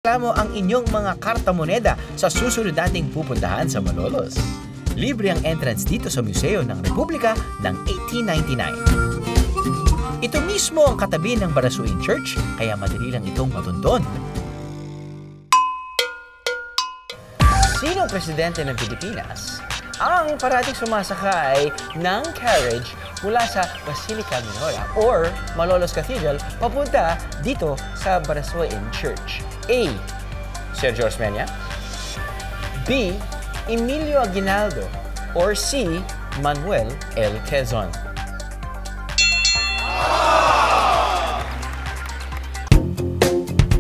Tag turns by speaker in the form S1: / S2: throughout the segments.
S1: Reklamo ang inyong mga karta moneda sa susunod nating pupuntahan sa Malolos. Libre ang entrance dito sa Museo ng Republika ng 1899. Ito mismo ang katabi ng Barasuin Church, kaya madali lang itong matundon. Sinong presidente ng Pilipinas ang parating sumasakay ng carriage mula sa Basilica Minora or Malolos Cathedral papunta dito sa Barasuin Church? A. Sergio Osmeña, B. Emilio Aguinaldo, or C. Manuel L. Quezon.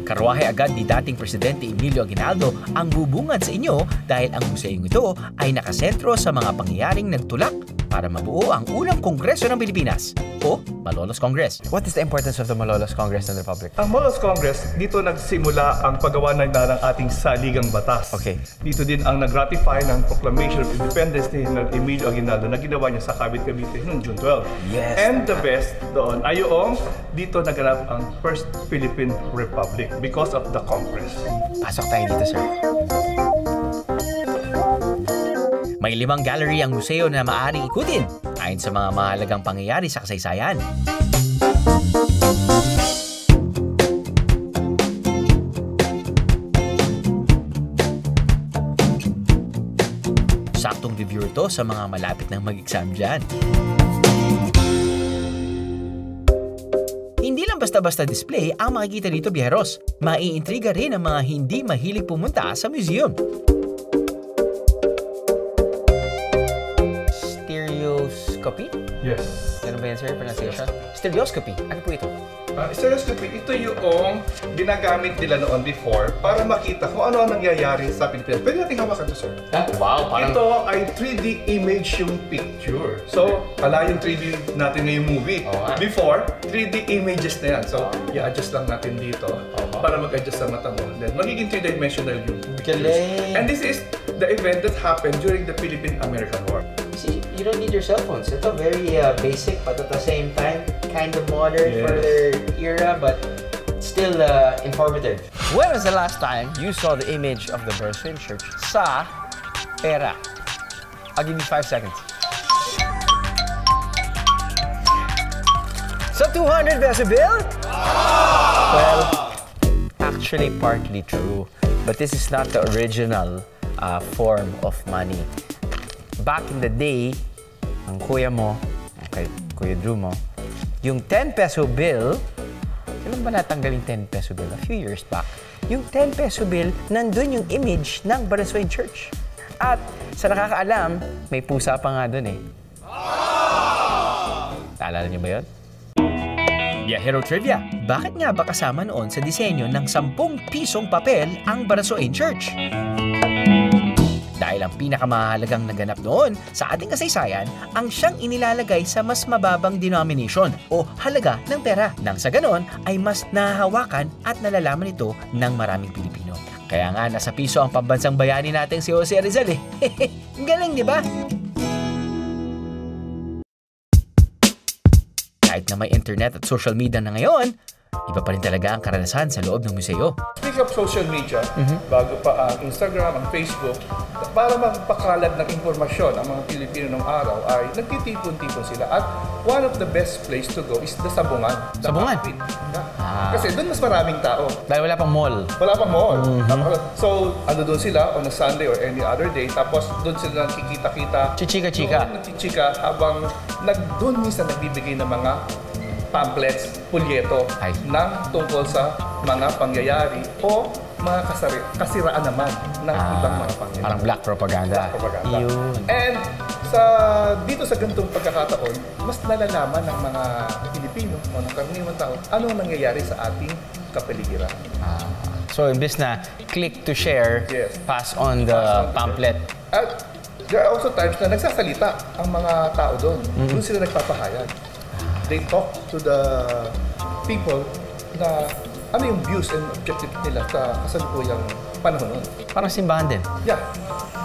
S1: Karwahe agad ni dating Presidente Emilio Aguinaldo ang bubungad sa inyo dahil ang museong ito ay nakasentro sa mga pangyayaring nagtulak para mabuo ang unang Kongreso ng Pilipinas o Malolos Congress. What is the importance of the Malolos Congress ng Republic?
S2: Ang Malolos Congress, dito nagsimula ang paggawa ng ating saligang batas.
S1: Okay.
S2: Dito din ang nag-ratify ng Proclamation of Independence ni Emilio Aguinaldo na ginawa niya sa Cavite noong June 12.
S1: Yes.
S2: And the best doon ay yung dito naganap ang First Philippine Republic because of the Congress.
S1: Pasok tayo dito, sir. May 5 gallery ang museo na maaaring ikutin ayon sa mga mahalagang pangyayari sa kasaysayan. Saktong review ito sa mga malapit ng mag-exam dyan. Hindi lang basta-basta display ang makikita dito, biyeros. Maiintriga rin ang mga hindi mahilig pumunta sa museum. Stereoscopy?
S2: Yes.
S1: Ganun ba yan, sir? Pronunciation? Stereoscopy. Ano po ito?
S2: Stereoscopy, ito yung ginagamit nila noon before para makita kung ano ang nangyayari sa Pilipinas. Pwede natin hawakan ito, sir.
S1: Wow! Parang...
S2: Ito ay 3D image yung picture. So, pala yung 3D natin ngayong movie. Before, 3D images na yan. So, i-adjust lang natin dito para mag-adjust sa mata mo. Then, magiging 3-dimensional yung pictures. And this is the event that happened during the Philippine-American War.
S1: See, you don't need your cell phones. Ito very basic but at the same time kind of modern for their era but still informative. When was the last time you saw the image of the Barasuin Church sa pera? I'll give you 5 seconds. Sa 200 peso bill? Well, actually partly true. But this is not the original form of money. Back in the day, ang kuya mo, okay, Kuya Drew mo, yung 10 peso bill, kailan ba natanggal yung 10 peso bill? A few years back. Yung 10 peso bill, nandun yung image ng Barasuin Church. At sa nakakaalam, may pusa pa nga dun eh. Naalala niyo ba yun? Biyahero Trivia, bakit nga ba kasama noon sa disenyo ng 10 pisong papel ang Barasuin Church? Dahil ang pinakamahalagang naganap noon sa ating kasaysayan ang siyang inilalagay sa mas mababang denomination o halaga ng pera. Nang sa ganon ay mas nahahawakan at nalalaman ito ng maraming Pilipino. Kaya nga nasa piso ang pambansang bayani natin si Jose Rizal eh. Galing, di ba? Kahit na may internet at social media na ngayon, iba pa rin talaga ang karanasan sa loob ng museo.
S2: Speak of social media, bago pa ang Instagram, ang Facebook, para magpakalat ng impormasyon ang mga Pilipino ng araw ay nagtitipon-tipon sila. At one of the best place to go is the Sabungan.
S1: Sabungan?
S2: Kasi doon mas maraming tao.
S1: Dahil wala pang mall.
S2: Wala pang mall. So, ano doon sila on a Sunday or any other day, tapos doon sila nakikita-kita.
S1: Chichika-chika.
S2: Nagchichika habang doon minsan nagbibigay ng mga pamphlets, pulyeto ng tungkol sa mga pangyayari o mga kasiraan naman ng ibang mga pangyayari.
S1: Parang black propaganda.
S2: Black propaganda.
S1: Yun.
S2: And dito sa ganitong pagkakataon, mas nalalaman ng mga Pilipino o ng karaniwang tao ano nangyayari sa ating kapaligiran.
S1: So, imbis na click to share, pass on the pamphlet.
S2: At there are also times na nagsasalita ang mga tao doon. Doon sila nagpapahayag. They talk to the people na ano yung views and objectives nila sa kasalukuyang panahon nun.
S1: Parang simbahan din.
S2: Yeah.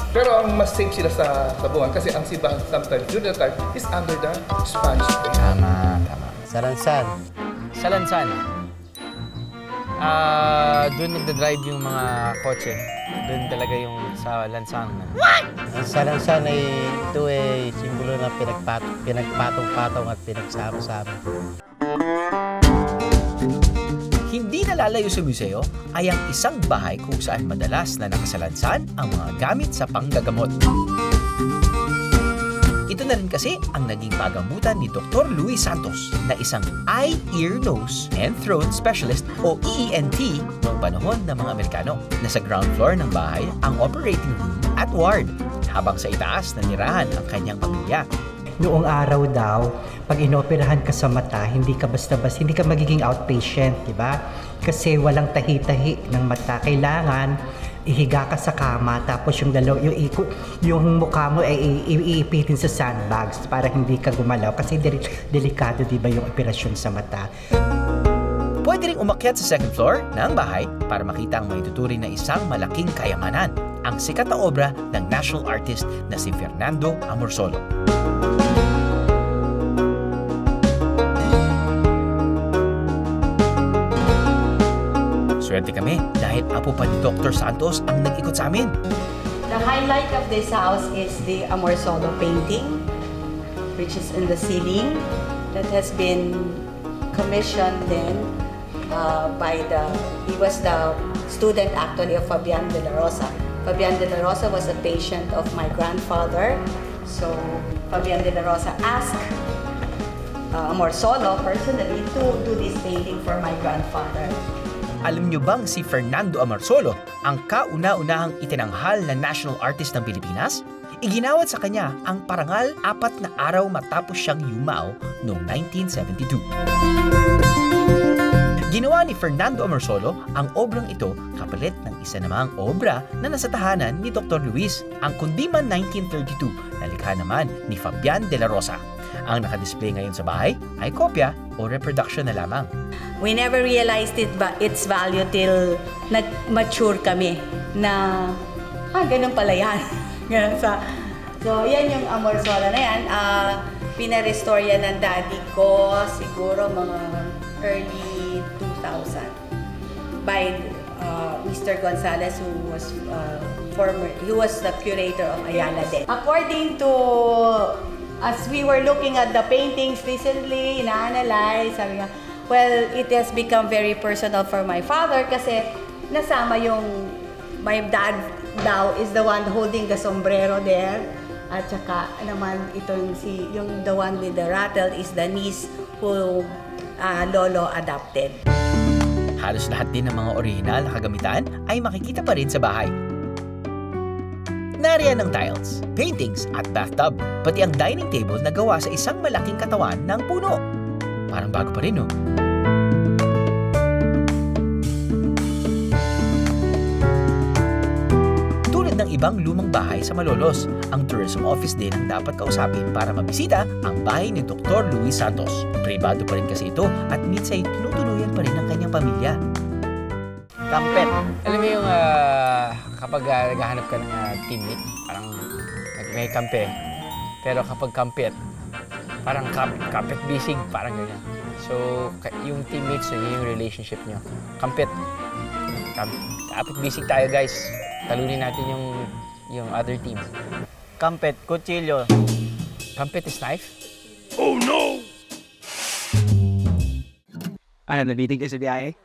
S2: Pero ang mas safe sila sa Sabungan kasi ang simbahan sometimes during the time is under the Spanish faith.
S1: Tama. Salansan. Salansan. Doon nagda-drive yung mga kotse. Doon talaga yung sa lansangan.
S3: Ang salansan ay ito ay simbolo ng pinagpatong-patong at pinagsama-sama.
S1: Hindi nalalayo sa museo ay ang isang bahay kung saan madalas na nakasalansan ang mga gamit sa panggagamot. Ito na rin kasi ang naging pagamutan ni Dr. Luis Santos na isang eye, ear, nose, and throat specialist o ENT noong panahon ng mga Amerikano. Nasa ground floor ng bahay ang operating room at ward, habang sa itaas nanirahan ang kanyang pamilya.
S4: Noong araw daw, pag inoperahan ka sa mata, hindi ka basta-basta, hindi ka magiging outpatient, di ba? Kasi walang tahi-tahi ng mata. Kailangan ihiga ka sa kama, tapos yung mukha mo ay iipitin sa sandbags para hindi ka gumalaw. Kasi delikado, di ba, yung operasyon sa mata.
S1: Pwede ring umakyat sa second floor ng bahay para makita ang maituturing na isang malaking kayamanan, ang sikat na obra ng national artist na si Fernando Amorsolo. Swerte kami dahil apo pa ni Dr. Santos ang nag-ikot sa amin.
S5: The highlight of this house is the Amorsolo painting, which is in the ceiling, that has been commissioned then he was the student actually of Fabian de la Rosa. Fabian de la Rosa was a patient of my grandfather, so Fabian de la Rosa asked Amorsolo personally to do this painting for my grandfather.
S1: Alam niyo bang si Fernando Amorsolo ang kauna-unahang itinanghal na national artist ng Pilipinas? Iginawad sa kanya ang parangal 4 na araw matapos siyang yumao noong 1972. Ginawa ni Fernando Amorsolo ang obrang ito kapalit ng isa namang obra na nasa tahanan ni Dr. Luis, ang Kundiman 1932 na likha naman ni Fabian de la Rosa. Ang nakadisplay ngayon sa bahay ay kopya o reproduction na lamang.
S5: We never realized its value till nag-mature kami na, ganun pala yan. So, yan yung Amorsolo na yan. Pina-restore yan ng daddy ko siguro mga early 2000 by Mr. Gonzalez, who was the curator of Ayala din. According to, as we were looking at the paintings recently, ina-analyze, sabi nga, well, it has become very personal for my father kasi nasama yung, my dad daw is the one holding the sombrero there. At saka naman itong yung the one with the rattle is the niece who Lolo adopted.
S1: Halos lahat din ng mga orihinal na kagamitan ay makikita pa rin sa bahay. Nariyan ang tiles, paintings at bathtub, pati ang dining table na gawa sa isang malaking katawan ng puno. Parang bago pa rin, no? Tulad ng ibang lumang bahay sa Malolos, ang tourism office din ang dapat kausapin para mabisita ang bahay ni Dr. Luis Santos. Pribado pa rin kasi ito at minsan tinutuluyan pa rin ng kanyang pamilya.
S6: Kampet. Alam mo yung kapag naghahanap ka ng teammate, parang may kampe. Pero kapag kampet, parang kapit bisig, parang ganyan. So, yung teammates nyo, yung relationship nyo. Kampet. Kapit bisig tayo, guys. Talunin natin yung other team.
S3: Kampet, kutsilyo.
S6: Kampet is knife?
S3: Oh no!
S7: I'm meeting this biyahe.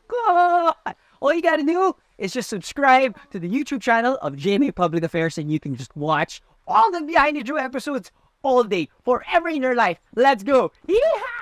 S7: God! All you gotta do is just subscribe to the YouTube channel of GMA Public Affairs and you can just watch all the Behind the Drew episodes all day, forever in your life. Let's go! Yeehaw!